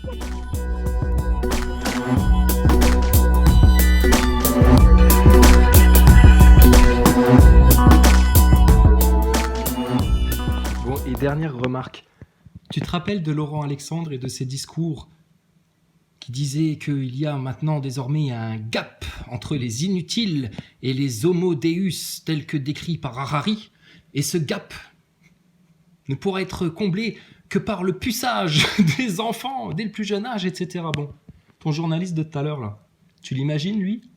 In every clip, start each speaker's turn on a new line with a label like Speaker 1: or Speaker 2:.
Speaker 1: Bon, et dernière remarque. Tu te rappelles de Laurent Alexandre et de ses discours qui disaient qu'il y a maintenant désormais un gap entre les inutiles et les homo deus tels que décrits par Harari, et ce gap ne pourra être comblé que par le puçage des enfants dès le plus jeune âge, etc. Bon, ton journaliste de tout à l'heure, là, tu l'imagines, lui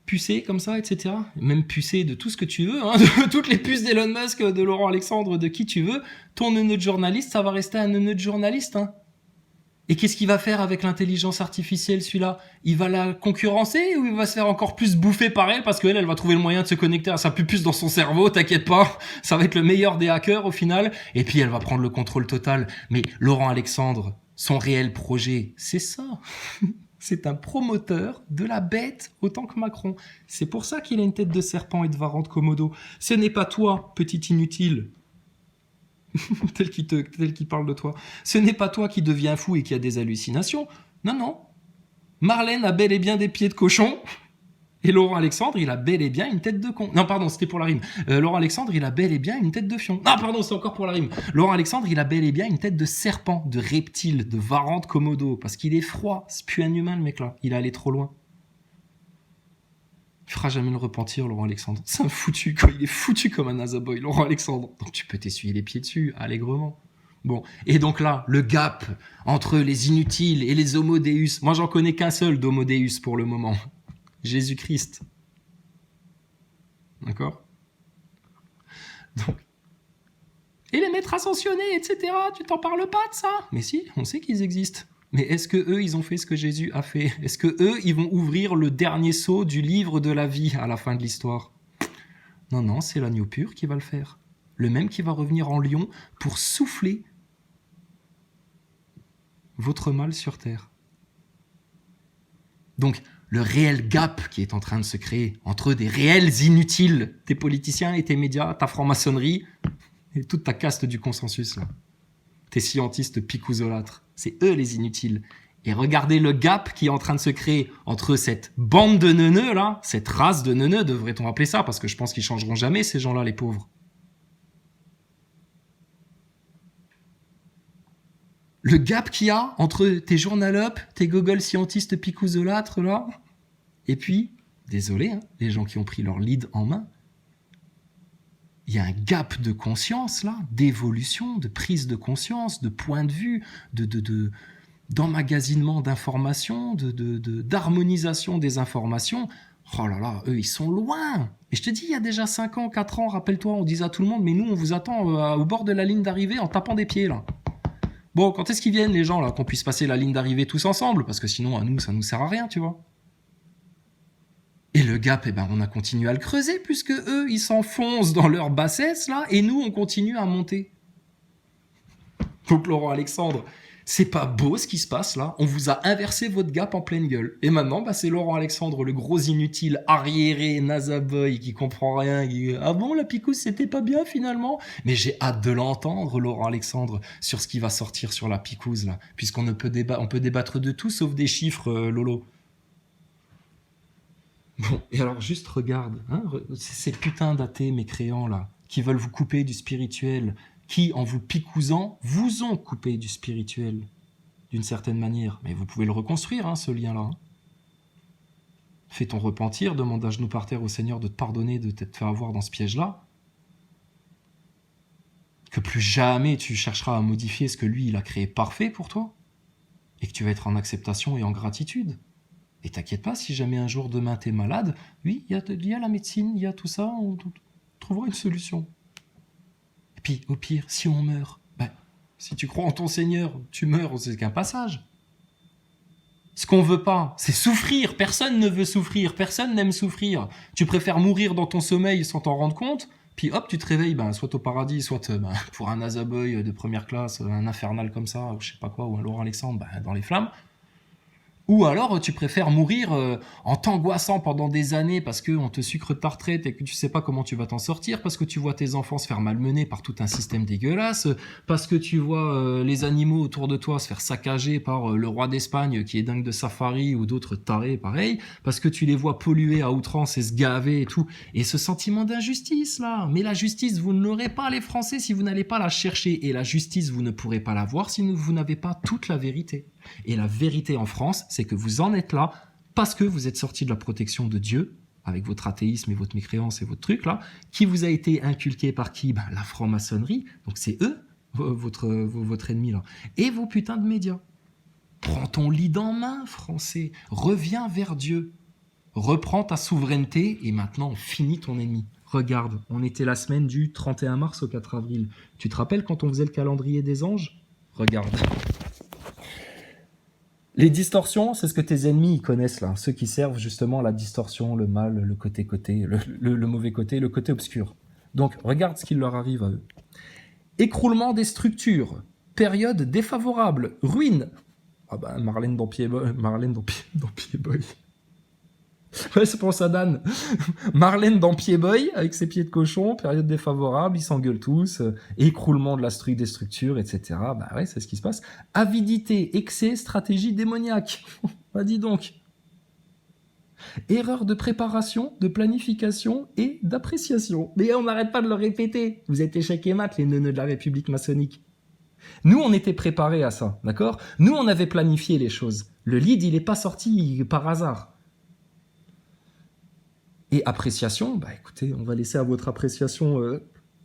Speaker 1: pucé comme ça, etc. Même pucé de tout ce que tu veux, hein, de toutes les puces d'Elon Musk, de Laurent Alexandre, de qui tu veux, ton neuneu de journaliste, ça va rester un neuneu de journaliste. Hein. Et qu'est-ce qu'il va faire avec l'intelligence artificielle, celui-là? Il va la concurrencer ou il va se faire encore plus bouffer par elle parce qu'elle, elle va trouver le moyen de se connecter à sa puce dans son cerveau, t'inquiète pas, ça va être le meilleur des hackers au final, et puis elle va prendre le contrôle total. Mais Laurent Alexandre, son réel projet, c'est ça. C'est un promoteur de la bête autant que Macron. C'est pour ça qu'il a une tête de serpent et de varan de Komodo. Ce n'est pas toi, petit inutile, tel qu'il parle de toi. Ce n'est pas toi qui deviens fou et qui a des hallucinations. Non, non. Marlène a bel et bien des pieds de cochon. Et Laurent Alexandre, il a bel et bien une tête de con. Non, pardon, c'était pour la rime. Laurent Alexandre, il a bel et bien une tête de fion. Non, pardon, c'est encore pour la rime. Laurent Alexandre, il a bel et bien une tête de serpent, de reptile, de varan de Komodo. Parce qu'il est froid. C'est plus un humain, le mec-là. Il est allé trop loin. Il fera jamais le repentir, Laurent Alexandre. C'est un foutu, quoi. Il est foutu comme un nazaboy, Laurent Alexandre. Donc tu peux t'essuyer les pieds dessus, allègrement. Bon. Et donc là, le gap entre les inutiles et les homo deus. Moi, j'en connais qu'un seul d'homo deus pour le moment. Jésus-Christ. D'accord? Donc. Et les maîtres ascensionnés, etc. Tu t'en parles pas de ça? Mais si, on sait qu'ils existent. Mais est-ce que eux, ils ont fait ce que Jésus a fait? Est-ce que eux, ils vont ouvrir le dernier sceau du livre de la vie à la fin de l'histoire? Non, non, c'est l'agneau pur qui va le faire. Le même qui va revenir en lion pour souffler votre mal sur terre. Donc, le réel gap qui est en train de se créer entre des réels inutiles, tes politiciens et tes médias, ta franc-maçonnerie et toute ta caste du consensus, là. Tes scientistes picouzolâtres, c'est eux les inutiles. Et regardez le gap qui est en train de se créer entre cette bande de neuneux, là, cette race de neuneux, devrait-on appeler ça, parce que je pense qu'ils changeront jamais, ces gens-là, les pauvres. Le gap qu'il y a entre tes journalopes, tes gogol scientistes picouzolâtres, là, et puis, désolé, hein, les gens qui ont pris leur lead en main, il y a un gap de conscience, là, d'évolution, de prise de conscience, de point de vue, d'emmagasinement d'informations, d'harmonisation des informations. Oh là là, eux, ils sont loin. Et je te dis, il y a déjà 5 ans, 4 ans, rappelle-toi, on disait à tout le monde, mais nous, on vous attend au bord de la ligne d'arrivée en tapant des pieds, là. Bon, quand est-ce qu'ils viennent, les gens, là, qu'on puisse passer la ligne d'arrivée tous ensemble? Parce que sinon, à nous, ça nous sert à rien, tu vois. Et le gap, eh ben, on a continué à le creuser, puisque eux, ils s'enfoncent dans leur bassesse, là, et nous, on continue à monter. Donc, Laurent Alexandre, c'est pas beau ce qui se passe, là. On vous a inversé votre gap en pleine gueule. Et maintenant, bah, c'est Laurent Alexandre, le gros inutile, arriéré, nazaboy, qui comprend rien, qui... Ah bon, la picousse, c'était pas bien, finalement? Mais j'ai hâte de l'entendre, Laurent Alexandre, sur ce qui va sortir sur la picouse, là. Puisqu'on ne peut on peut débattre de tout, sauf des chiffres, Lolo. Bon, et alors juste regarde, hein, ces putains d'athées mécréants là, qui veulent vous couper du spirituel, qui en vous picousant, vous ont coupé du spirituel, d'une certaine manière. Mais vous pouvez le reconstruire, hein, ce lien-là. Fais ton repentir, demande à genoux par terre au Seigneur de te pardonner de t'être fait avoir dans ce piège-là. Que plus jamais tu chercheras à modifier ce que lui, il a créé parfait pour toi, et que tu vas être en acceptation et en gratitude. Et t'inquiète pas, si jamais un jour, demain, t'es malade, oui, il y a la médecine, il y a tout ça, on trouvera une solution. Et puis, au pire, si on meurt, ben, si tu crois en ton Seigneur, tu meurs, c'est qu'un passage. Ce qu'on veut pas, c'est souffrir. Personne ne veut souffrir, personne n'aime souffrir. Tu préfères mourir dans ton sommeil sans t'en rendre compte, puis hop, tu te réveilles, ben, soit au paradis, soit pour un nazaboy de première classe, un infernal comme ça, ou je sais pas quoi, ou un Laurent Alexandre, ben, dans les flammes. Ou alors tu préfères mourir en t'angoissant pendant des années parce qu'on te sucre ta retraite et que tu sais pas comment tu vas t'en sortir, parce que tu vois tes enfants se faire malmener par tout un système dégueulasse, parce que tu vois les animaux autour de toi se faire saccager par le roi d'Espagne qui est dingue de safari ou d'autres tarés pareil, parce que tu les vois polluer à outrance et se gaver et tout. Et ce sentiment d'injustice là, mais la justice vous ne l'aurez pas les Français si vous n'allez pas la chercher, et la justice vous ne pourrez pas la voir si vous n'avez pas toute la vérité. Et la vérité en France, c'est que vous en êtes là parce que vous êtes sorti de la protection de Dieu, avec votre athéisme et votre mécréance et votre truc là, qui vous a été inculqué par qui? La franc-maçonnerie, donc c'est eux, votre ennemi là, et vos putains de médias. Prends ton lead en main, Français, reviens vers Dieu, reprends ta souveraineté et maintenant finis ton ennemi. Regarde, on était la semaine du 31 mars au 4 avril. Tu te rappelles quand on faisait le calendrier des anges? Regarde. Les distorsions, c'est ce que tes ennemis ils connaissent là, ceux qui servent justement la distorsion, le mal, le côté, le mauvais côté, le côté obscur. Donc regarde ce qui leur arrive à eux. Écroulement des structures, période défavorable, ruine. Ah bah Marlène Dampierre-Boy. Ouais, c'est pour ça Dan. Marlène Dampierre-Boy, avec ses pieds de cochon, période défavorable, ils s'engueulent tous, écroulement de des structures, etc. Bah ouais, c'est ce qui se passe. Avidité, excès, stratégie démoniaque. Bah dis donc. Erreur de préparation, de planification et d'appréciation. Mais on n'arrête pas de le répéter. Vous êtes échec et mat, les neuneux de la République maçonnique. Nous, on était préparés à ça, d'accord? Nous, on avait planifié les choses. Le lead, il n'est pas sorti par hasard. Et appréciation, bah écoutez, on va laisser à votre appréciation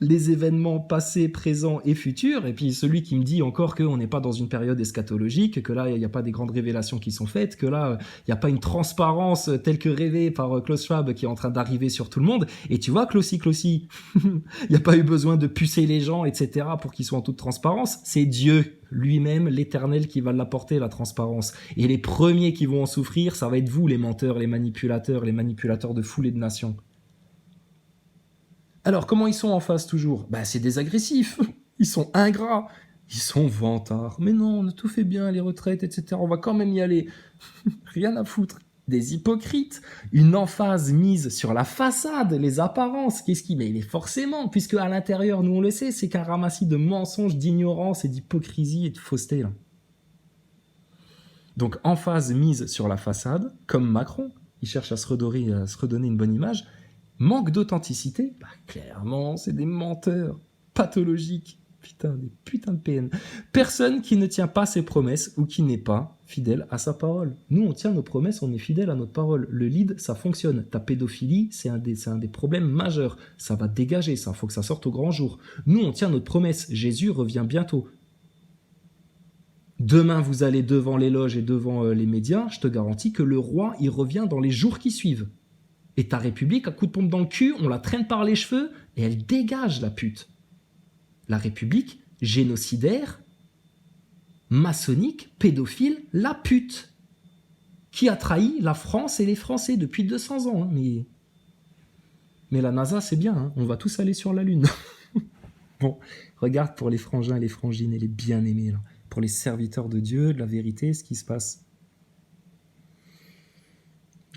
Speaker 1: les événements passés, présents et futurs. Et puis celui qui me dit encore qu'on n'est pas dans une période eschatologique, que là, il n'y a pas des grandes révélations qui sont faites, que là, il n'y a pas une transparence telle que rêvée par Klaus Schwab qui est en train d'arriver sur tout le monde. Et tu vois, Klausy, il n'y a pas eu besoin de pucer les gens, etc. pour qu'ils soient en toute transparence. C'est Dieu lui-même, l'Éternel, qui va l'apporter, la transparence. Et les premiers qui vont en souffrir, ça va être vous, les menteurs, les manipulateurs de foule et de nations. Alors, comment ils sont en face toujours? Bah, c'est des agressifs, ils sont ingrats, ils sont vantards. Mais non, on a tout fait bien, les retraites, etc. On va quand même y aller. Rien à foutre. Des hypocrites, une emphase mise sur la façade, les apparences. Qu'est-ce qui... Mais il est forcément, puisque à l'intérieur, nous on le sait, c'est qu'un ramassis de mensonges, d'ignorance et d'hypocrisie et de fausseté. Là. Donc, emphase mise sur la façade, comme Macron, il cherche à se redonner une bonne image. Manque d'authenticité, bah, clairement, c'est des menteurs pathologiques. Putain, des putains de PN. Personne qui ne tient pas ses promesses ou qui n'est pas fidèle à sa parole. Nous, on tient nos promesses, on est fidèle à notre parole. Le lead, ça fonctionne. Ta pédophilie, c'est un des problèmes majeurs. Ça va dégager, ça. Faut que ça sorte au grand jour. Nous, on tient notre promesse. Jésus revient bientôt. Demain, vous allez devant les loges et devant les médias. Je te garantis que le roi, il revient dans les jours qui suivent. Et ta République, à coup de pompe dans le cul, on la traîne par les cheveux et elle dégage, la pute. La République, génocidaire, maçonnique, pédophile, la pute. Qui a trahi la France et les Français depuis 200 ans. Hein, mais la NASA, c'est bien, hein, on va tous aller sur la Lune. Bon, regarde pour les frangins, les frangines et les bien-aimés, là. Pour les serviteurs de Dieu, de la vérité, ce qui se passe.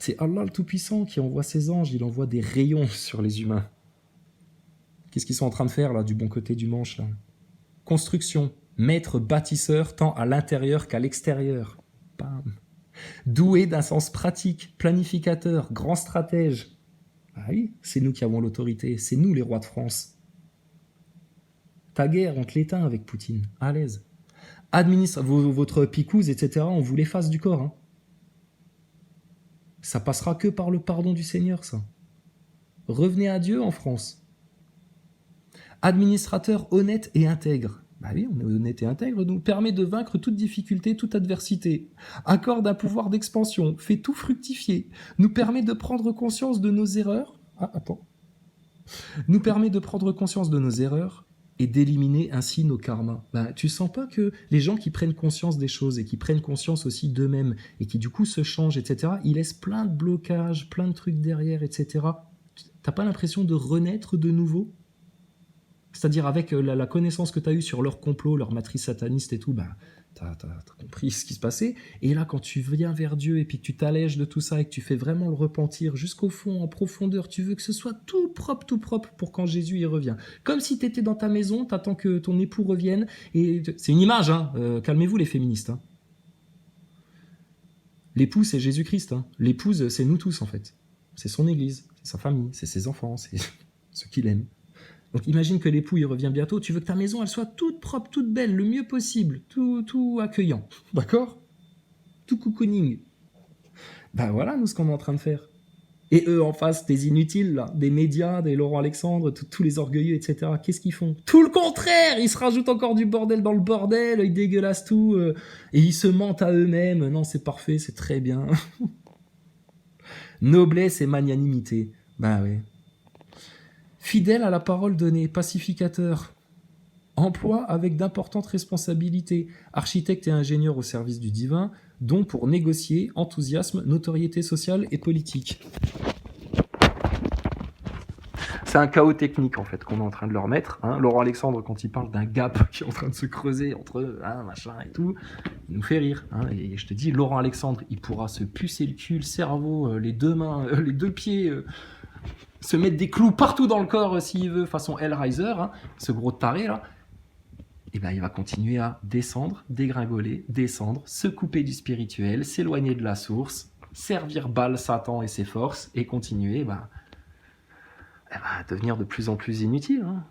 Speaker 1: C'est Allah le Tout-Puissant qui envoie ses anges, il envoie des rayons sur les humains. Qu'est-ce qu'ils sont en train de faire là, du bon côté du manche là? Construction, maître bâtisseur tant à l'intérieur qu'à l'extérieur. Bam. Doué d'un sens pratique, planificateur, grand stratège. Ah oui, c'est nous qui avons l'autorité, c'est nous les rois de France. Ta guerre, on te l'éteint avec Poutine, à l'aise. Administre votre picouse, etc., on vous l'efface du corps. Hein. Ça passera que par le pardon du Seigneur, ça. Revenez à Dieu en France. Administrateur honnête et intègre. Bah oui, on est honnête et intègre, nous permet de vaincre toute difficulté, toute adversité. Accorde un pouvoir d'expansion, fait tout fructifier. Nous permet de prendre conscience de nos erreurs. Nous permet de prendre conscience de nos erreurs et d'éliminer ainsi nos karmas. Bah, tu sens pas que les gens qui prennent conscience des choses et qui prennent conscience aussi d'eux-mêmes et qui du coup se changent, etc., ils laissent plein de blocages, plein de trucs derrière, etc. T'as pas l'impression de renaître de nouveau? C'est-à-dire avec la connaissance que tu as eue sur leur complot, leur matrice sataniste et tout, bah, t'as compris ce qui se passait. Et là, quand tu viens vers Dieu et puis que tu t'allèges de tout ça et que tu fais vraiment le repentir jusqu'au fond, en profondeur, tu veux que ce soit tout propre pour quand Jésus y revient. Comme si tu étais dans ta maison, t'attends que ton époux revienne. Et c'est une image, hein. Calmez-vous les féministes. Hein. L'époux, c'est Jésus-Christ. Hein. L'épouse, c'est nous tous, en fait. C'est son église, c'est sa famille, c'est ses enfants, c'est ceux qu'il aime. Donc imagine que l'époux, il revient bientôt. Tu veux que ta maison, elle soit toute propre, toute belle, le mieux possible, tout accueillant. D'accord ? Tout cocooning. Ben voilà, nous, ce qu'on est en train de faire. Et eux, en face, des inutiles, là, des médias, des Laurent Alexandre, tous les orgueilleux, etc. Qu'est-ce qu'ils font ? Tout le contraire. Ils se rajoutent encore du bordel dans le bordel, ils dégueulassent tout, et ils se mentent à eux-mêmes. Non, c'est parfait, c'est très bien. Noblesse et magnanimité. Ben oui. Fidèle à la parole donnée, pacificateur. Emploi avec d'importantes responsabilités. Architecte et ingénieur au service du divin, dont pour négocier, enthousiasme, notoriété sociale et politique. C'est un chaos technique, en fait, qu'on est en train de leur mettre. Hein. Laurent Alexandre, quand il parle d'un gap qui est en train de se creuser entre machin et tout, il nous fait rire. Hein. Et je te dis, Laurent Alexandre, il pourra se pucer le cul, le cerveau, les deux mains, les deux pieds, se mettre des clous partout dans le corps s'il veut, façon Hellraiser, hein, ce gros taré, là. Et ben, il va continuer à descendre, dégringoler, descendre, se couper du spirituel, s'éloigner de la source, servir Baal, Satan et ses forces, et continuer, à devenir de plus en plus inutile. Hein.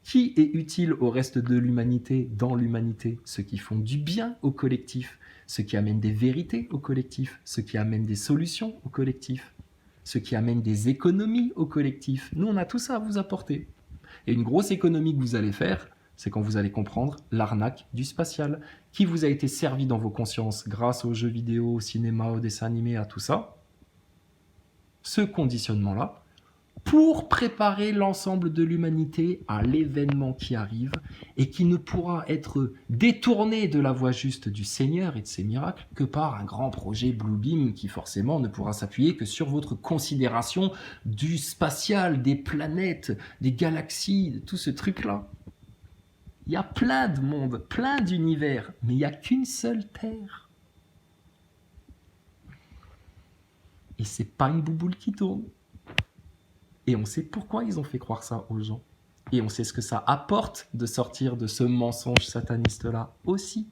Speaker 1: Qui est utile au reste de l'humanité, dans l'humanité ? Ceux qui font du bien au collectif, ceux qui amènent des vérités au collectif, ceux qui amènent des solutions au collectif, ceux qui amènent des économies au collectif. Nous, on a tout ça à vous apporter. Et une grosse économie que vous allez faire, c'est quand vous allez comprendre l'arnaque du spatial, qui vous a été servi dans vos consciences grâce aux jeux vidéo, au cinéma, aux dessins animés, à tout ça. Ce conditionnement-là, pour préparer l'ensemble de l'humanité à l'événement qui arrive et qui ne pourra être détourné de la voie juste du Seigneur et de ses miracles que par un grand projet Bluebeam qui forcément ne pourra s'appuyer que sur votre considération du spatial, des planètes, des galaxies, de tout ce truc-là. Il y a plein de mondes, plein d'univers, mais il n'y a qu'une seule Terre. Et c'est pas une bouboule qui tourne. Et on sait pourquoi ils ont fait croire ça aux gens. Et on sait ce que ça apporte de sortir de ce mensonge sataniste-là aussi.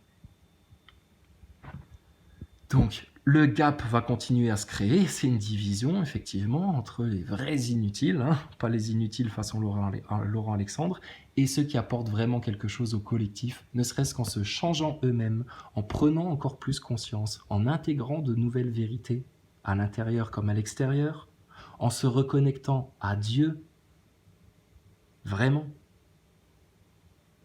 Speaker 1: Donc, le gap va continuer à se créer. C'est une division, effectivement, entre les vrais inutiles, hein, pas les inutiles façon Laurent Alexandre, et ceux qui apportent vraiment quelque chose au collectif, ne serait-ce qu'en se changeant eux-mêmes, en prenant encore plus conscience, en intégrant de nouvelles vérités, à l'intérieur comme à l'extérieur, en se reconnectant à Dieu, vraiment,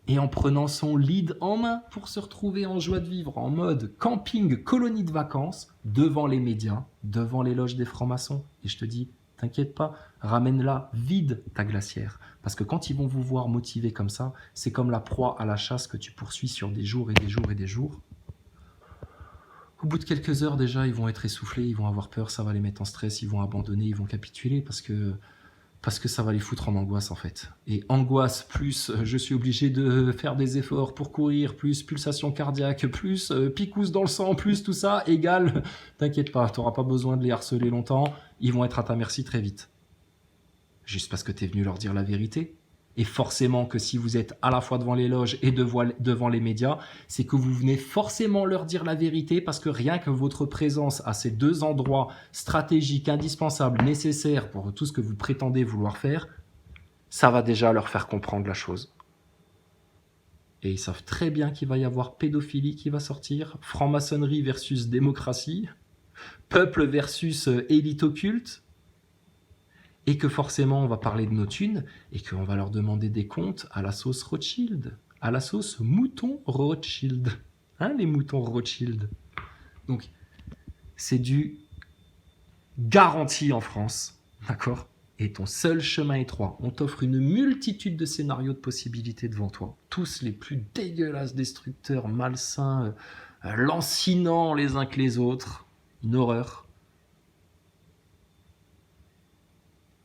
Speaker 1: et en prenant son lead en main pour se retrouver en joie de vivre, en mode camping, colonie de vacances, devant les médias, devant les loges des francs-maçons. Et je te dis, t'inquiète pas, ramène-la vide ta glacière. Parce que quand ils vont vous voir motivé comme ça, c'est comme la proie à la chasse que tu poursuis sur des jours et des jours et des jours. Au bout de quelques heures déjà, ils vont être essoufflés, ils vont avoir peur, ça va les mettre en stress, ils vont abandonner, ils vont capituler parce que ça va les foutre en angoisse en fait. Et angoisse plus je suis obligé de faire des efforts pour courir, plus pulsation cardiaque, plus picouse dans le sang, plus tout ça, égale, t'inquiète pas, t'auras pas besoin de les harceler longtemps, ils vont être à ta merci très vite. Juste parce que t'es venu leur dire la vérité. Et forcément que si vous êtes à la fois devant les loges et devant les médias, c'est que vous venez forcément leur dire la vérité parce que rien que votre présence à ces deux endroits stratégiques, indispensables, nécessaires pour tout ce que vous prétendez vouloir faire, ça va déjà leur faire comprendre la chose. Et ils savent très bien qu'il va y avoir pédophilie qui va sortir, franc-maçonnerie versus démocratie, peuple versus élite occulte, et que forcément on va parler de nos thunes et qu'on va leur demander des comptes à la sauce Rothschild, à la sauce mouton Rothschild. Hein, les moutons Rothschild. Donc, c'est du garanti en France, d'accord ? Et ton seul chemin étroit, on t'offre une multitude de scénarios de possibilités devant toi, tous les plus dégueulasses, destructeurs, malsains, lancinants les uns que les autres, une horreur.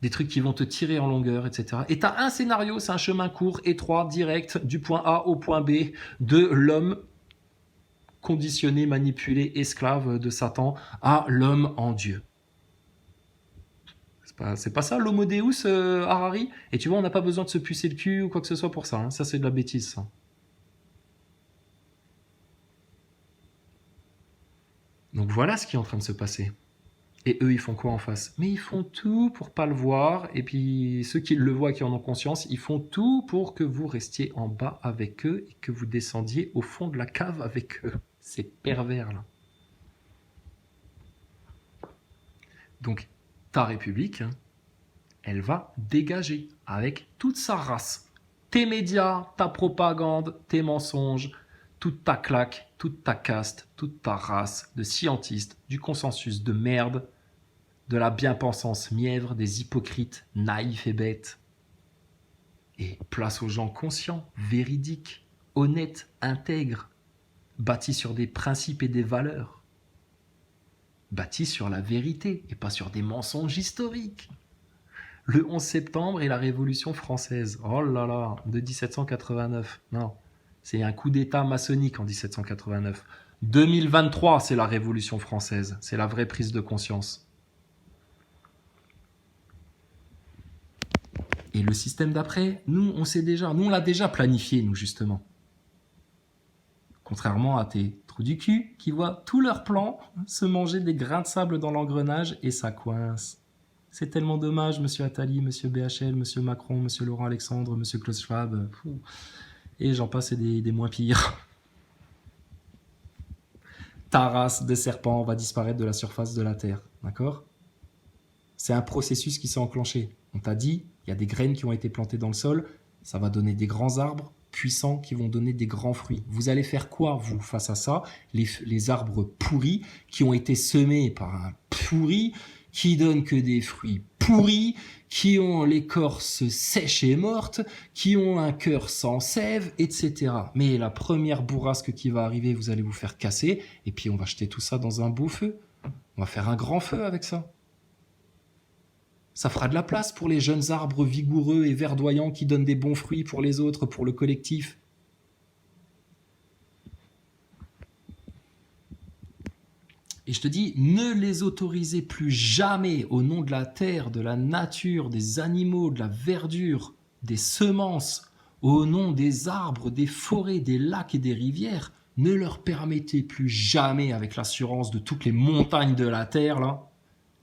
Speaker 1: des trucs qui vont te tirer en longueur, etc. Et tu as un scénario, c'est un chemin court, étroit, direct, du point A au point B, de l'homme conditionné, manipulé, esclave de Satan, à l'homme en Dieu. C'est pas ça l'homo deus, Harari? Et tu vois, on n'a pas besoin de se pucer le cul ou quoi que ce soit pour ça. Hein. Ça, c'est de la bêtise, ça. Donc voilà ce qui est en train de se passer. Et eux, ils font quoi en face? Mais ils font tout pour pas le voir. Et puis ceux qui le voient, qui en ont conscience, ils font tout pour que vous restiez en bas avec eux et que vous descendiez au fond de la cave avec eux. C'est pervers, là. Donc, ta République, hein, elle va dégager avec toute sa race. Tes médias, ta propagande, tes mensonges, toute ta claque, toute ta caste, toute ta race de scientistes, du consensus de merde, de la bien-pensance mièvre, des hypocrites naïfs et bêtes. Et place aux gens conscients, véridiques, honnêtes, intègres, bâtis sur des principes et des valeurs, bâtis sur la vérité et pas sur des mensonges historiques. Le 11 septembre et la Révolution française, oh là là, de 1789, non, c'est un coup d'État maçonnique en 1789. 2023, c'est la Révolution française, c'est la vraie prise de conscience. Et le système d'après, nous, on sait déjà, nous, on l'a déjà planifié, nous, justement. Contrairement à tes trous du cul qui voient tous leurs plans se manger des grains de sable dans l'engrenage et ça coince. C'est tellement dommage, monsieur Attali, monsieur BHL, monsieur Macron, monsieur Laurent Alexandre, monsieur Klaus Schwab, et j'en passe et des moins pires. Ta race de serpent va disparaître de la surface de la Terre, d'accord? C'est un processus qui s'est enclenché. On t'a dit, il y a des graines qui ont été plantées dans le sol, ça va donner des grands arbres puissants qui vont donner des grands fruits. Vous allez faire quoi, vous, face à ça? Les arbres pourris qui ont été semés par un pourri qui donnent que des fruits pourris, qui ont l'écorce sèche et morte, qui ont un cœur sans sève, etc. Mais la première bourrasque qui va arriver, vous allez vous faire casser, et puis on va jeter tout ça dans un beau feu. On va faire un grand feu avec ça. Ça fera de la place pour les jeunes arbres vigoureux et verdoyants qui donnent des bons fruits pour les autres, pour le collectif. Et je te dis, ne les autorisez plus jamais au nom de la terre, de la nature, des animaux, de la verdure, des semences, au nom des arbres, des forêts, des lacs et des rivières. Ne leur permettez plus jamais, avec l'assurance de toutes les montagnes de la terre, là,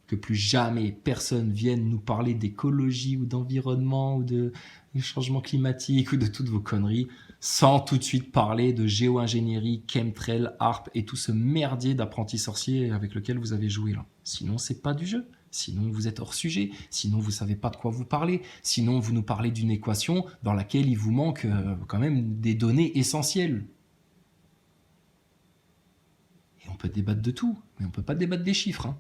Speaker 1: que plus jamais personne vienne nous parler d'écologie ou d'environnement ou de changement climatique ou de toutes vos conneries, sans tout de suite parler de géo-ingénierie, chemtrail, harpe et tout ce merdier d'apprenti sorcier avec lequel vous avez joué là. Sinon, c'est pas du jeu. Sinon, vous êtes hors sujet. Sinon, vous savez pas de quoi vous parlez. Sinon, vous nous parlez d'une équation dans laquelle il vous manque quand même des données essentielles. Et on peut débattre de tout, mais on peut pas débattre des chiffres. Hein.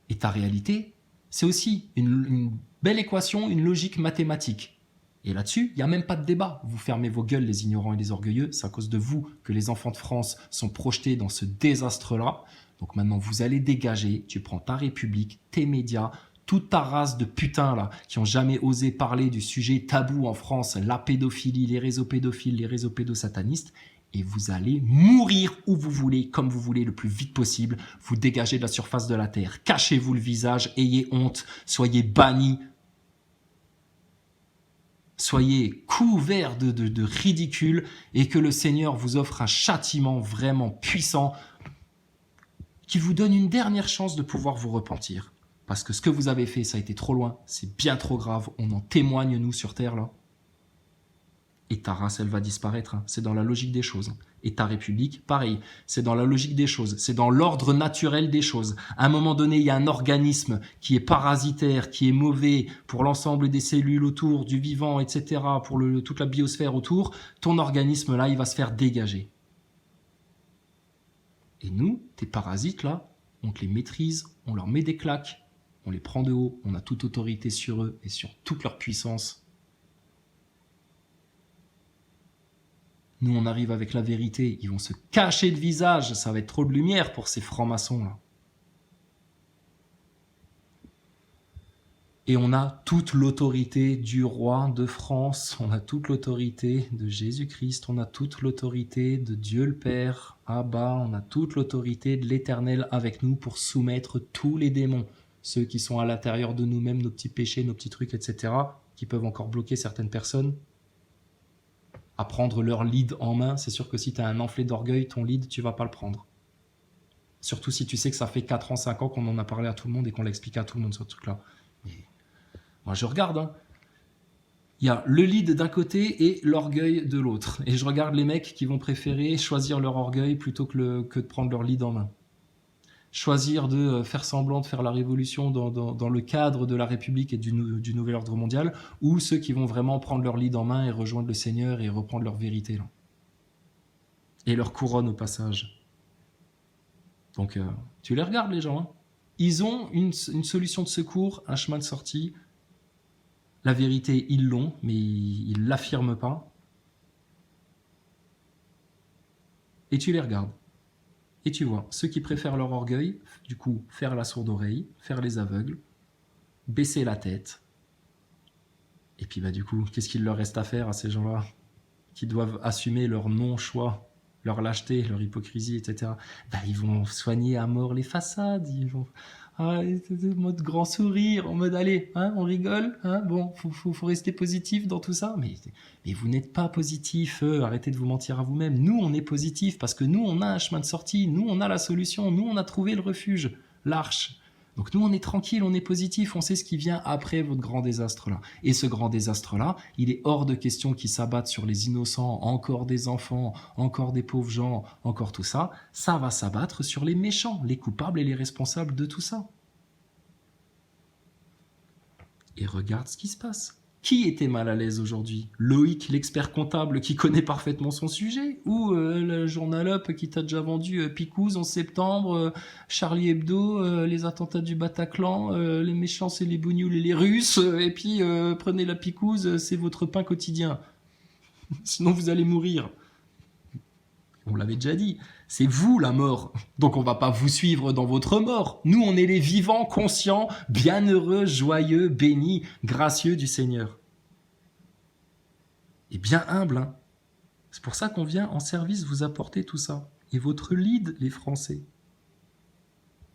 Speaker 1: Et ta réalité, c'est aussi une belle équation, une logique mathématique. Et là-dessus, il n'y a même pas de débat. Vous fermez vos gueules, les ignorants et les orgueilleux. C'est à cause de vous que les enfants de France sont projetés dans ce désastre-là. Donc maintenant, vous allez dégager. Tu prends ta République, tes médias, toute ta race de putains là, qui ont jamais osé parler du sujet tabou en France, la pédophilie, les réseaux pédophiles, les réseaux pédosatanistes. Et vous allez mourir où vous voulez, comme vous voulez, le plus vite possible. Vous dégagez de la surface de la Terre. Cachez-vous le visage, ayez honte, soyez bannis. Soyez couverts de ridicule et que le Seigneur vous offre un châtiment vraiment puissant qui vous donne une dernière chance de pouvoir vous repentir. Parce que ce que vous avez fait, ça a été trop loin, c'est bien trop grave, on en témoigne nous sur Terre là. Et ta race, elle va disparaître. Hein. C'est dans la logique des choses. Et ta République, pareil. C'est dans la logique des choses. C'est dans l'ordre naturel des choses. À un moment donné, il y a un organisme qui est parasitaire, qui est mauvais pour l'ensemble des cellules autour, du vivant, etc., pour toute la biosphère autour. Ton organisme, là, il va se faire dégager. Et nous, tes parasites, là, on te les maîtrise, on leur met des claques, on les prend de haut, on a toute autorité sur eux et sur toute leur puissance. Nous, on arrive avec la vérité. Ils vont se cacher le visage. Ça va être trop de lumière pour ces francs-maçons là. Et on a toute l'autorité du roi de France, on a toute l'autorité de Jésus-Christ, on a toute l'autorité de Dieu le Père, Abba, on a toute l'autorité de l'Éternel avec nous pour soumettre tous les démons, ceux qui sont à l'intérieur de nous-mêmes, nos petits péchés, nos petits trucs, etc., qui peuvent encore bloquer certaines personnes, à prendre leur lead en main. C'est sûr que si tu as un enflé d'orgueil, ton lead, tu vas pas le prendre. Surtout si tu sais que ça fait 4 ans, 5 ans qu'on en a parlé à tout le monde et qu'on l'a expliqué à tout le monde ce truc-là. Et moi, je regarde, hein. Il y a le lead d'un côté et l'orgueil de l'autre. Et je regarde les mecs qui vont préférer choisir leur orgueil plutôt que de prendre leur lead en main. Choisir de faire semblant de faire la révolution dans le cadre de la République et du nouvel ordre mondial, ou ceux qui vont vraiment prendre leur lead en main et rejoindre le Seigneur et reprendre leur vérité, là. Et leur couronne au passage. Donc, tu les regardes, les gens, hein. Ils ont une solution de secours, un chemin de sortie. La vérité, ils l'ont, mais ils ne l'affirment pas. Et tu les regardes. Et tu vois, ceux qui préfèrent leur orgueil, du coup, faire la sourde oreille, faire les aveugles, baisser la tête. Et puis, du coup, qu'est-ce qu'il leur reste à faire à ces gens-là qui doivent assumer leur non-choix, leur lâcheté, leur hypocrisie, etc. Ils vont soigner à mort les façades, ils vont... en mode grand sourire, en mode allez, hein, on rigole, hein, bon, faut rester positif dans tout ça, mais vous n'êtes pas positif, arrêtez de vous mentir à vous-même. Nous, on est positif parce que nous, on a un chemin de sortie, nous, on a la solution, nous, on a trouvé le refuge, l'arche. Donc nous, on est tranquille, on est positif, on sait ce qui vient après votre grand désastre-là. Et ce grand désastre-là, il est hors de question qu'il s'abatte sur les innocents, encore des enfants, encore des pauvres gens, encore tout ça. Ça va s'abattre sur les méchants, les coupables et les responsables de tout ça. Et regarde ce qui se passe. Qui était mal à l'aise aujourd'hui? Loïc, l'expert comptable qui connaît parfaitement son sujet? Ou le journal Up qui t'a déjà vendu Picouz en septembre, Charlie Hebdo, les attentats du Bataclan, les méchants c'est les bougnoules et les Russes, et puis prenez la Picouz, c'est votre pain quotidien. Sinon vous allez mourir. On l'avait déjà dit, c'est vous la mort. Donc on va pas vous suivre dans votre mort. Nous, on est les vivants, conscients, bienheureux, joyeux, bénis, gracieux du Seigneur. Et bien humble, hein. C'est pour ça qu'on vient en service vous apporter tout ça. Et votre lead, les Français.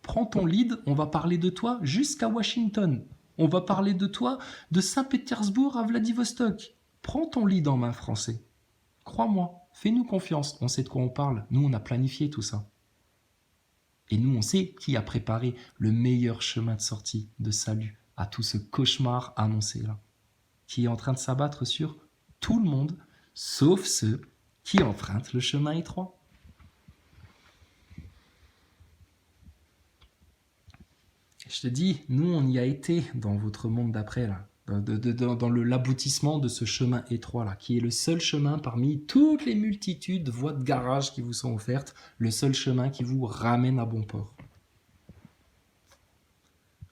Speaker 1: Prends ton lead, on va parler de toi jusqu'à Washington. On va parler de toi de Saint-Pétersbourg à Vladivostok. Prends ton lead en main, Français. Crois-moi. Fais-nous confiance, on sait de quoi on parle. Nous, on a planifié tout ça. Et nous, on sait qui a préparé le meilleur chemin de sortie, de salut, à tout ce cauchemar annoncé là, qui est en train de s'abattre sur tout le monde, sauf ceux qui empruntent le chemin étroit. Je te dis, nous, on y a été dans votre monde d'après, là. Dans l'aboutissement de ce chemin étroit là, qui est le seul chemin parmi toutes les multitudes de voies de garage qui vous sont offertes, le seul chemin qui vous ramène à bon port.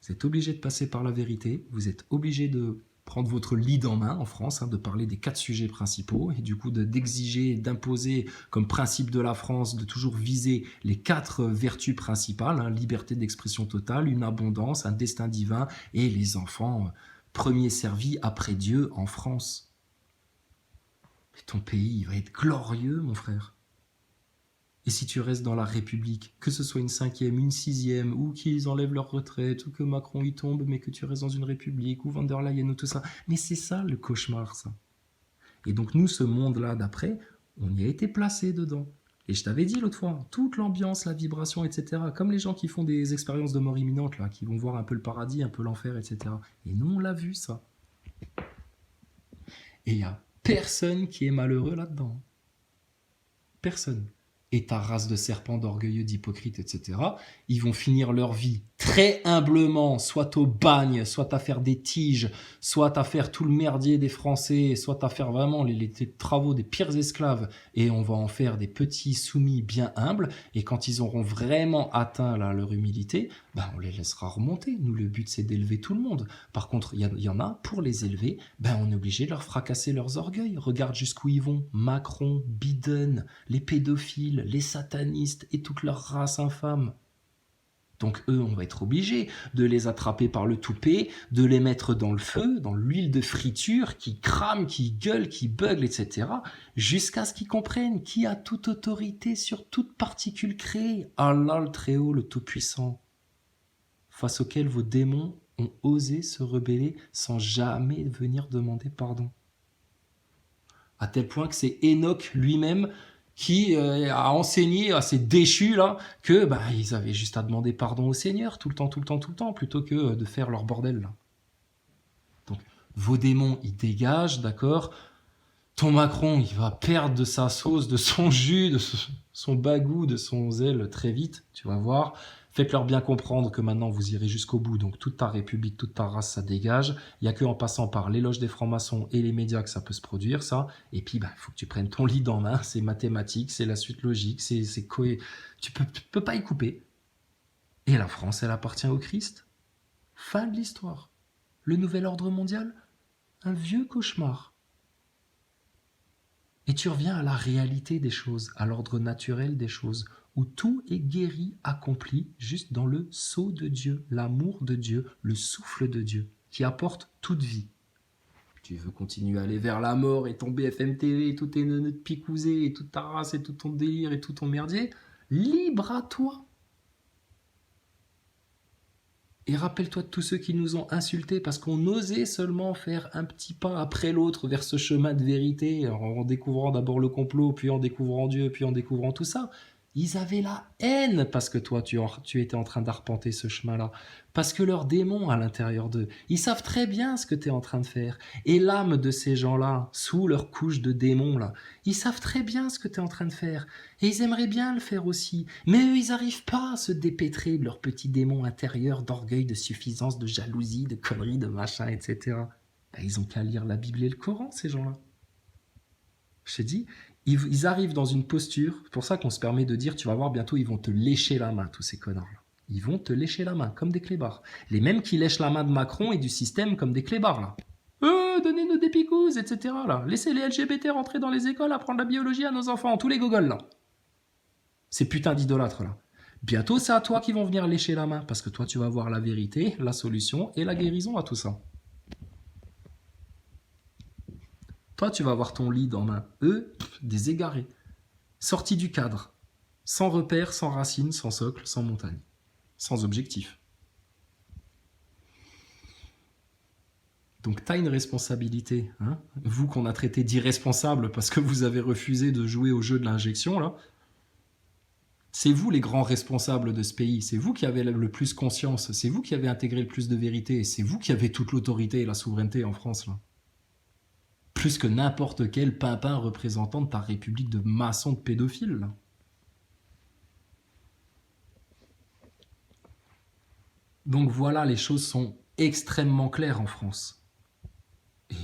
Speaker 1: Vous êtes obligé de passer par la vérité, vous êtes obligé de prendre votre lead en main en France, hein, de parler des 4 sujets principaux et du coup d'exiger, d'imposer comme principe de la France de toujours viser les 4 vertus principales, hein, liberté d'expression totale, une abondance, un destin divin et les enfants premier servi après Dieu en France. Mais ton pays, il va être glorieux, mon frère. Et si tu restes dans la République, que ce soit une 5e, une 6e, ou qu'ils enlèvent leur retraite, ou que Macron y tombe, mais que tu restes dans une République, ou Van der Leyen, ou tout ça. Mais c'est ça le cauchemar, ça. Et donc nous, ce monde-là d'après, on y a été placé dedans. Et je t'avais dit l'autre fois, toute l'ambiance, la vibration, etc. Comme les gens qui font des expériences de mort imminente, là, qui vont voir un peu le paradis, un peu l'enfer, etc. Et nous, on l'a vu, ça. Et il n'y a personne qui est malheureux là-dedans. Personne. Et ta race de serpents, d'orgueilleux, d'hypocrites, etc., ils vont finir leur vie très humblement, soit au bagne, soit à faire des tiges, soit à faire tout le merdier des Français, soit à faire vraiment les travaux des pires esclaves, et on va en faire des petits soumis bien humbles, et quand ils auront vraiment atteint là, leur humilité, on les laissera remonter. Nous, le but, c'est d'élever tout le monde. Par contre, il y en a, pour les élever, on est obligé de leur fracasser leurs orgueils. Regarde jusqu'où ils vont. Macron, Biden, les pédophiles, les satanistes et toute leur race infâme. Donc eux, on va être obligé de les attraper par le toupet, de les mettre dans le feu, dans l'huile de friture, qui crament, qui gueulent, qui bugle, etc. Jusqu'à ce qu'ils comprennent qui a toute autorité sur toute particule créée. Allah le Très-Haut, le Tout-Puissant, face auquel vos démons ont osé se rebeller sans jamais venir demander pardon. À tel point que c'est Enoch lui-même qui a enseigné à ces déchus là que ils avaient juste à demander pardon au Seigneur tout le temps, plutôt que de faire leur bordel là. Donc vos démons ils dégagent, d'accord. Ton Macron il va perdre de sa sauce, de son jus, de son bagou, de son zèle très vite, tu vas voir. Faites-leur bien comprendre que maintenant vous irez jusqu'au bout, donc toute ta république, toute ta race, ça dégage. Il n'y a qu'en passant par l'éloge des francs-maçons et les médias que ça peut se produire, ça. Et puis, il faut que tu prennes ton lead en main, c'est mathématique, c'est la suite logique, tu peux pas y couper. Et la France, elle appartient au Christ. Fin de l'histoire. Le nouvel ordre mondial, un vieux cauchemar. Et tu reviens à la réalité des choses, à l'ordre naturel des choses, où tout est guéri, accompli, juste dans le sceau de Dieu, l'amour de Dieu, le souffle de Dieu, qui apporte toute vie. Tu veux continuer à aller vers la mort et ton BFM TV et tous tes neuneux de picousés et toute ta race et tout ton délire et tout ton merdier, libre à toi. Et rappelle-toi de tous ceux qui nous ont insultés parce qu'on osait seulement faire un petit pas après l'autre vers ce chemin de vérité en découvrant d'abord le complot, puis en découvrant Dieu, puis en découvrant tout ça. Ils avaient la haine parce que toi, tu étais en train d'arpenter ce chemin-là. Parce que leurs démons à l'intérieur d'eux, ils savent très bien ce que tu es en train de faire. Et l'âme de ces gens-là, sous leur couche de démons, là, ils savent très bien ce que tu es en train de faire. Et ils aimeraient bien le faire aussi. Mais eux, ils n'arrivent pas à se dépêtrer de leurs petits démons intérieurs d'orgueil, de suffisance, de jalousie, de conneries, de machin, etc. Ils ont qu'à lire la Bible et le Coran, ces gens-là. Je t'ai dit, ils arrivent dans une posture, c'est pour ça qu'on se permet de dire, tu vas voir, bientôt, ils vont te lécher la main, tous ces connards-là. Ils vont te lécher la main, comme des clébards. Les mêmes qui lèchent la main de Macron et du système comme des clébards, là. Donnez-nous des picouses, etc. Là. Laissez les LGBT rentrer dans les écoles, apprendre la biologie à nos enfants, tous les gogoles, là. Ces putains d'idolâtres, là. Bientôt, c'est à toi qu'ils vont venir lécher la main, parce que toi, tu vas voir la vérité, la solution et la guérison à tout ça. Toi, tu vas avoir ton lead en main. Eux, des égarés. Sortis du cadre. Sans repères, sans racines, sans socle, sans montagne. Sans objectif. Donc, tu as une responsabilité. Hein, vous qu'on a traité d'irresponsable parce que vous avez refusé de jouer au jeu de l'injection, là. C'est vous les grands responsables de ce pays. C'est vous qui avez le plus conscience. C'est vous qui avez intégré le plus de vérité. C'est vous qui avez toute l'autorité et la souveraineté en France, là. Plus que n'importe quel pimpin représentant de ta république de maçons de pédophiles. Là. Donc voilà, les choses sont extrêmement claires en France. Et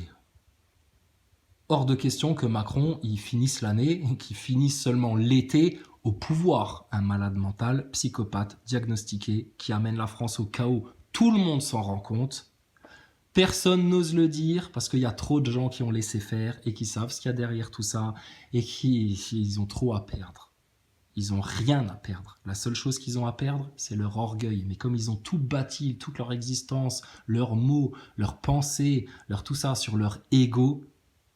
Speaker 1: hors de question que Macron il finisse l'année, qu'il finisse seulement l'été au pouvoir. Un malade mental, psychopathe, diagnostiqué, qui amène la France au chaos. Tout le monde s'en rend compte. Personne n'ose le dire parce qu'il y a trop de gens qui ont laissé faire et qui savent ce qu'il y a derrière tout ça et ils ont trop à perdre. Ils n'ont rien à perdre. La seule chose qu'ils ont à perdre, c'est leur orgueil. Mais comme ils ont tout bâti, toute leur existence, leurs mots, leurs pensées, leur tout ça sur leur ego,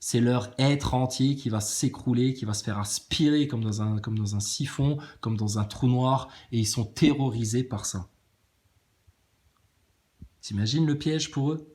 Speaker 1: c'est leur être entier qui va s'écrouler, qui va se faire aspirer comme dans un siphon, comme dans un trou noir et ils sont terrorisés par ça. T'imagines le piège pour eux ?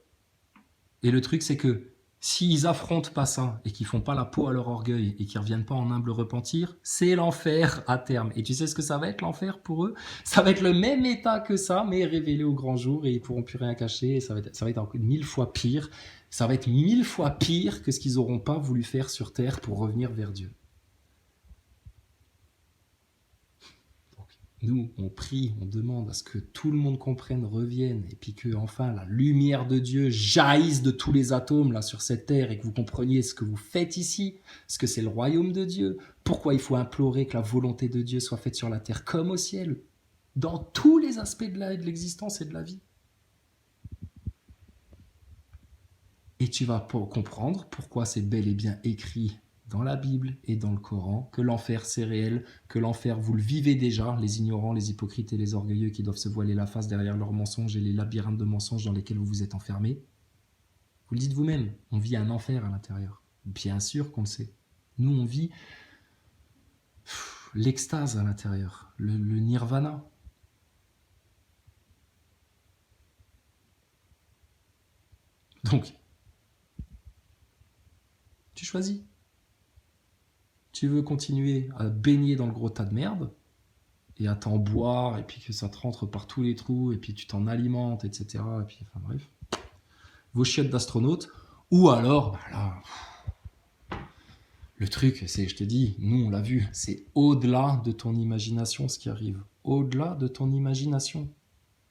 Speaker 1: Et le truc, c'est que s'ils affrontent pas ça et qu'ils font pas la peau à leur orgueil et qu'ils reviennent pas en humble repentir, c'est l'enfer à terme. Et tu sais ce que ça va être l'enfer pour eux ? Ça va être le même état que ça, mais révélé au grand jour et ils pourront plus rien cacher. Et ça va être encore 1000 fois pire. Ça va être 1000 fois pire que ce qu'ils auront pas voulu faire sur terre pour revenir vers Dieu. Nous, on prie, on demande à ce que tout le monde comprenne, revienne, et puis que enfin la lumière de Dieu jaillisse de tous les atomes là sur cette terre et que vous compreniez ce que vous faites ici, ce que c'est le royaume de Dieu, pourquoi il faut implorer que la volonté de Dieu soit faite sur la terre comme au ciel, dans tous les aspects de l'existence et de la vie. Et tu vas comprendre pourquoi c'est bel et bien écrit dans la Bible et dans le Coran que l'enfer c'est réel, que l'enfer vous le vivez déjà, les ignorants, les hypocrites et les orgueilleux qui doivent se voiler la face derrière leurs mensonges et les labyrinthes de mensonges dans lesquels vous vous êtes enfermés. Vous le dites vous-même, on vit un enfer à l'intérieur. Bien sûr qu'on le sait. Nous on vit l'extase à l'intérieur, le nirvana. Donc, tu choisis. Tu veux continuer à baigner dans le gros tas de merde et à t'en boire et puis que ça te rentre par tous les trous et puis tu t'en alimentes, etc. Et puis, enfin bref, vos chiottes d'astronautes. Ou alors, bah là, le truc, c'est, je te dis, nous on l'a vu, c'est au-delà de ton imagination ce qui arrive. Au-delà de ton imagination.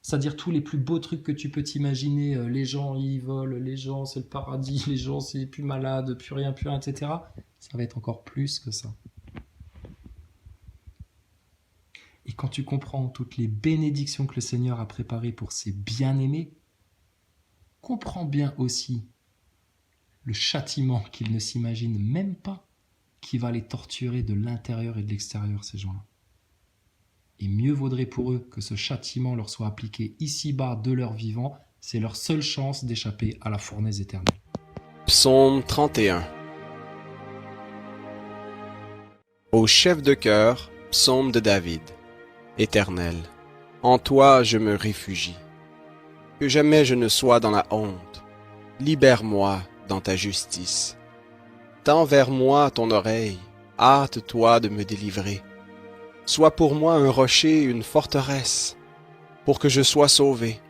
Speaker 1: C'est-à-dire tous les plus beaux trucs que tu peux t'imaginer, les gens ils volent, les gens c'est le paradis, les gens c'est plus malade, plus rien, etc. Ça va être encore plus que ça. Et quand tu comprends toutes les bénédictions que le Seigneur a préparées pour ses bien-aimés, comprends bien aussi le châtiment qu'ils ne s'imaginent même pas qui va les torturer de l'intérieur et de l'extérieur, ces gens-là. Et mieux vaudrait pour eux que ce châtiment leur soit appliqué ici-bas de leur vivant, c'est leur seule chance d'échapper à la fournaise éternelle.
Speaker 2: Psaume 31. Au chef de chœur, psaume de David. Éternel, en toi je me réfugie. Que jamais je ne sois dans la honte. Libère-moi dans ta justice. Tends vers moi ton oreille, hâte-toi de me délivrer. Sois pour moi un rocher, une forteresse, pour que je sois sauvé,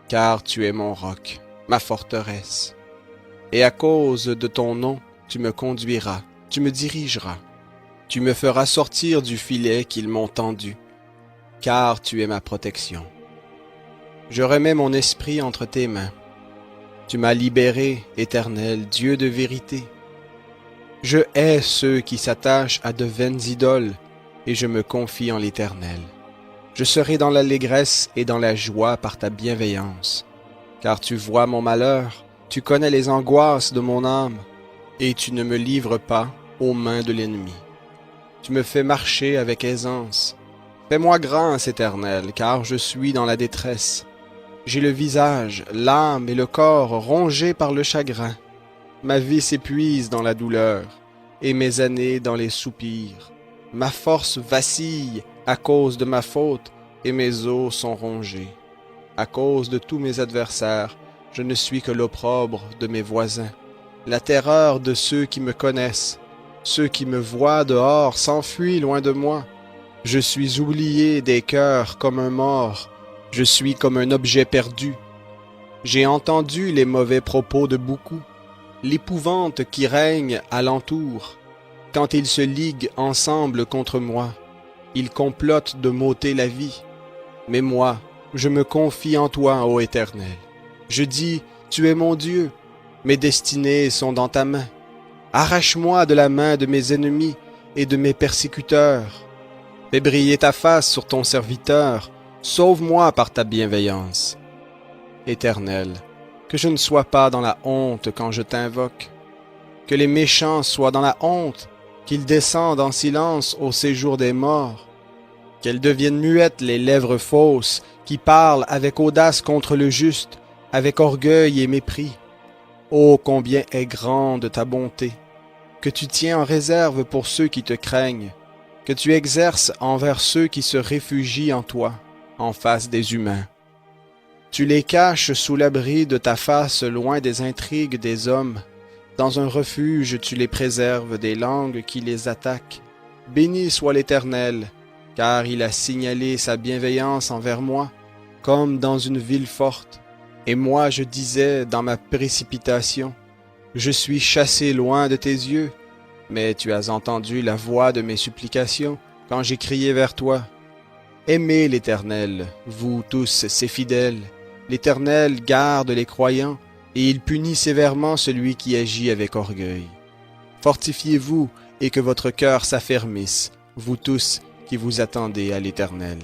Speaker 2: car tu es mon roc, ma forteresse. Et à cause de ton nom, tu me conduiras, tu me dirigeras. Tu me feras sortir du filet qu'ils m'ont tendu, car tu es ma protection. Je remets mon esprit entre tes mains. Tu m'as libéré, Éternel, Dieu de vérité. Je hais ceux qui s'attachent à de vaines idoles, et je me confie en l'Éternel. Je serai dans l'allégresse et dans la joie par ta bienveillance. Car tu vois mon malheur, tu connais les angoisses de mon âme, et tu ne me livres pas aux mains de l'ennemi. Tu me fais marcher avec aisance. Fais-moi grâce, Éternel, car je suis dans la détresse. J'ai le visage, l'âme et le corps rongés par le chagrin. Ma vie s'épuise dans la douleur, et mes années dans les soupirs. Ma force vacille à cause de ma faute, et mes os sont rongés. À cause de tous mes adversaires, je ne suis que l'opprobre de mes voisins, la terreur de ceux qui me connaissent. Ceux qui me voient dehors s'enfuient loin de moi. Je suis oublié des cœurs comme un mort, je suis comme un objet perdu. J'ai entendu les mauvais propos de beaucoup, l'épouvante qui règne alentour. Quand ils se liguent ensemble contre moi, ils complotent de m'ôter la vie. Mais moi, je me confie en toi, ô Éternel. Je dis, tu es mon Dieu, mes destinées sont dans ta main. Arrache-moi de la main de mes ennemis et de mes persécuteurs. Fais briller ta face sur ton serviteur, sauve-moi par ta bienveillance. Éternel, que je ne sois pas dans la honte quand je t'invoque. Que les méchants soient dans la honte, qu'ils descendent en silence au séjour des morts. Qu'elles deviennent muettes les lèvres fausses, qui parlent avec audace contre le juste, avec orgueil et mépris. Ô combien est grande ta bonté, que tu tiens en réserve pour ceux qui te craignent, que tu exerces envers ceux qui se réfugient en toi, en face des humains. Tu les caches sous l'abri de ta face loin des intrigues des hommes. Dans un refuge, tu les préserves des langues qui les attaquent. Béni soit l'Éternel, car il a signalé sa bienveillance envers moi, comme dans une ville forte. Et moi je disais dans ma précipitation, je suis chassé loin de tes yeux, mais tu as entendu la voix de mes supplications quand j'ai crié vers toi. Aimez l'Éternel, vous tous ses fidèles. L'Éternel garde les croyants, et il punit sévèrement celui qui agit avec orgueil. Fortifiez-vous et que votre cœur s'affermisse, vous tous qui vous attendez à l'Éternel.